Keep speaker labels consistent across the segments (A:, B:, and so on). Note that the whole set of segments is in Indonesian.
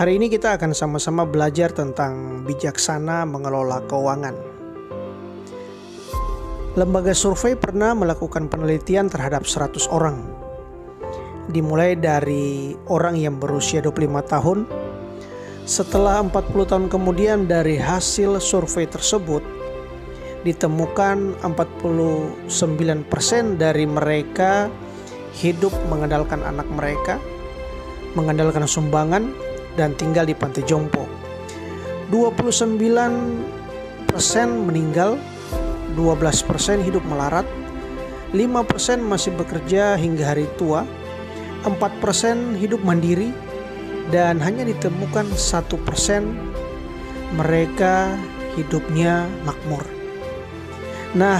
A: Hari ini kita akan sama-sama belajar tentang bijaksana mengelola keuangan. Lembaga survei pernah melakukan penelitian terhadap 100 orang. Dimulai dari orang yang berusia 25 tahun. Setelah 40 tahun kemudian dari hasil survei tersebut, ditemukan 49% dari mereka hidup mengandalkan anak mereka, mengandalkan sumbangan, dan tinggal di panti jompo. 29% meninggal, 12% hidup melarat, 5% masih bekerja hingga hari tua, 4% hidup mandiri, dan hanya ditemukan 1% mereka hidupnya makmur. Nah,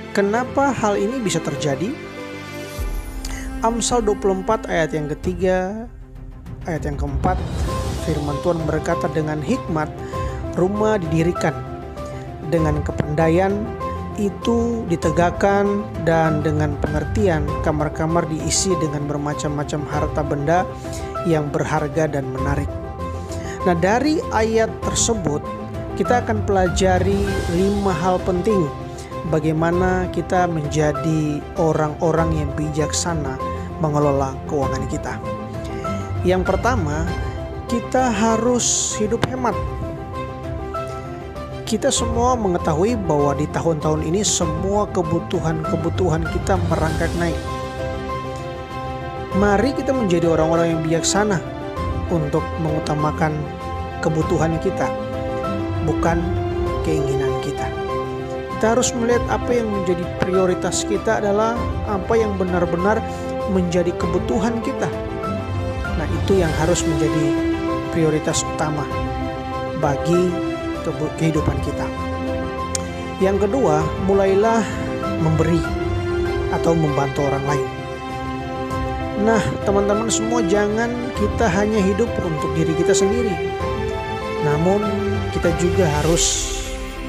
A: kenapa hal ini bisa terjadi? Amsal 24 ayat yang ketiga, ayat yang keempat, firman Tuhan berkata, dengan hikmat rumah didirikan, dengan kepandaian itu ditegakkan, dan dengan pengertian kamar-kamar diisi dengan bermacam-macam harta benda yang berharga dan menarik. Nah, dari ayat tersebut kita akan pelajari 5 hal penting bagaimana kita menjadi orang-orang yang bijaksana mengelola keuangan kita. Yang pertama, kita harus hidup hemat. Kita semua mengetahui bahwa di tahun-tahun ini semua kebutuhan kita merangkak naik. Mari kita menjadi orang-orang yang bijaksana untuk mengutamakan kebutuhan kita, bukan keinginan kita. Kita harus melihat apa yang menjadi prioritas kita adalah apa yang benar-benar menjadi kebutuhan kita. Nah, itu yang harus menjadi prioritas utama bagi kehidupan kita. Yang kedua, mulailah memberi atau membantu orang lain. Nah, teman-teman semua, jangan kita hanya hidup untuk diri kita sendiri. Namun, kita juga harus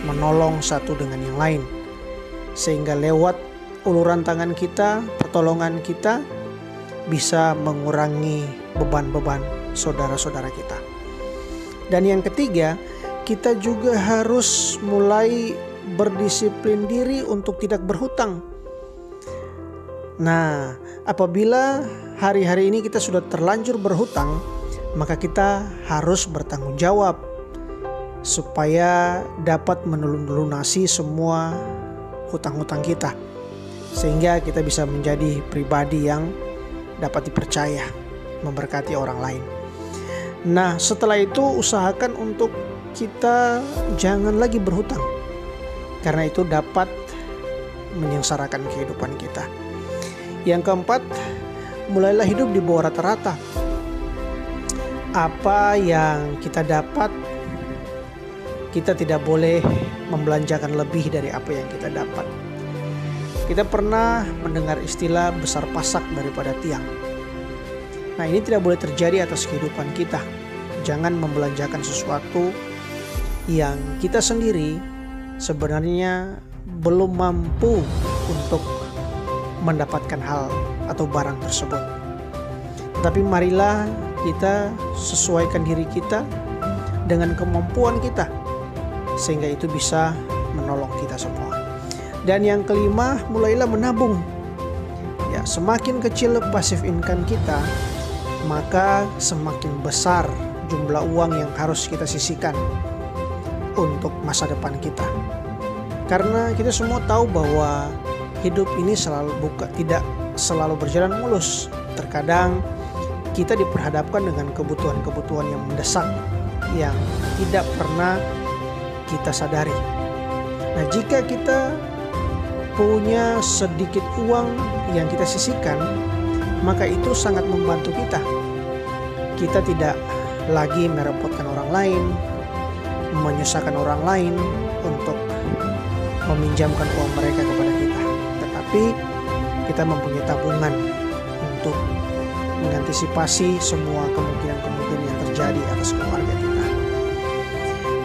A: menolong satu dengan yang lain. Sehingga lewat uluran tangan kita, pertolongan kita, bisa mengurangi beban-beban saudara-saudara kita. Dan yang ketiga, kita juga harus mulai berdisiplin diri untuk tidak berhutang. Nah, apabila hari-hari ini kita sudah terlanjur berhutang, maka kita harus bertanggung jawab supaya dapat melunasi semua hutang-hutang kita, sehingga kita bisa menjadi pribadi yang dapat dipercaya, memberkati orang lain. Nah, setelah itu usahakan untuk kita jangan lagi berhutang, karena itu dapat menyengsarakan kehidupan kita. Yang keempat, mulailah hidup di bawah rata-rata. Apa yang kita dapat, kita tidak boleh membelanjakan lebih dari apa yang kita dapat. Kita pernah mendengar istilah besar pasak daripada tiang. Nah, ini tidak boleh terjadi atas kehidupan kita. Jangan membelanjakan sesuatu yang kita sendiri sebenarnya belum mampu untuk mendapatkan hal atau barang tersebut. Tetapi marilah kita sesuaikan diri kita dengan kemampuan kita, sehingga itu bisa menolong kita semua. Dan yang kelima, mulailah menabung. Ya, semakin kecil passive income kita, maka semakin besar jumlah uang yang harus kita sisihkan untuk masa depan kita. Karena kita semua tahu bahwa hidup ini tidak selalu berjalan mulus. Terkadang kita diperhadapkan dengan kebutuhan-kebutuhan yang mendesak yang tidak pernah kita sadari. Nah, jika kita punya sedikit uang yang kita sisihkan, maka itu sangat membantu kita. Kita tidak lagi merepotkan orang lain, menyusahkan orang lain untuk meminjamkan uang mereka kepada kita. Tetapi kita mempunyai tabungan untuk mengantisipasi semua kemungkinan-kemungkinan yang terjadi atas keluarga kita.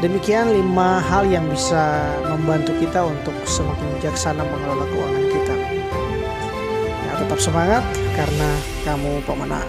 A: Demikian 5 hal yang bisa membantu kita untuk semakin bijaksana mengelola keuangan kita. Ya, tetap semangat karena kamu pemenang.